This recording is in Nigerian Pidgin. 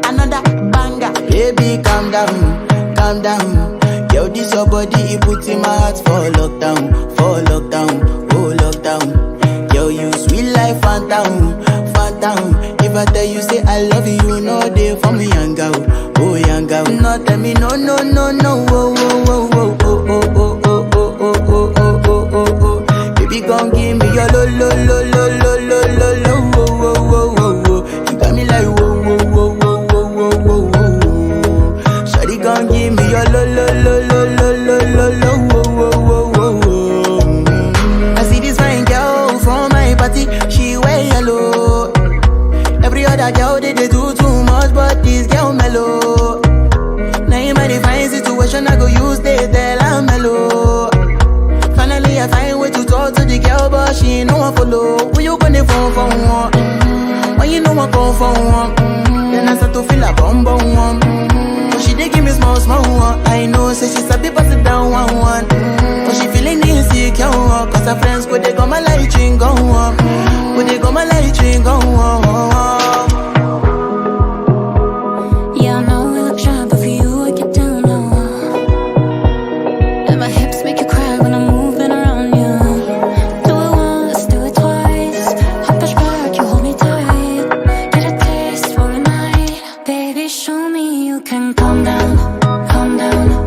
Another banger. Baby, calm down. Yo, this your body, it puts in my heart for lockdown, oh lockdown. Yo, you sweet life, phantom, phantom. If I tell you say I love you, you know they for me, young girl, oh young girl. No, tell me no, no, no, no, oh, oh, oh, oh, oh, oh, oh, oh, oh, oh, oh, oh, oh, oh. Baby, gon' give me your lo, lo, lo, lo, lo, lo, lo, lo, oh, oh, oh, oh, oh. You got me like whoa, whoa, whoa, whoa, whoa, whoa, whoa, whoa. Shawty gon' give me your lo, lo, lo, lo, lo, lo, lo, lo, oh, oh, oh, oh, oh. I see this fine girl from my party, she wear yellow. Every other girl they do too much, but this girl mellow. Now in my divine situation, I go use they tell I'm mellow. Finally, I find way to talk to the girl, but she ain't no one follow. Who you gonna phone for one? When you know I come for one, then I start to feel a bum bum one. But she dey give me small small one. I know, say she's a bit pass it down one. But she feeling insecure, cause her friends go they go my light ring go on. Go they go my light ring go on. Yeah, I know we look shy, but for you I get down low. And my hips make you cry when I'm moving around you. Do it once, do it twice. I push back, you hold me tight. Get a taste for a night. Baby, show me you can calm down, calm down.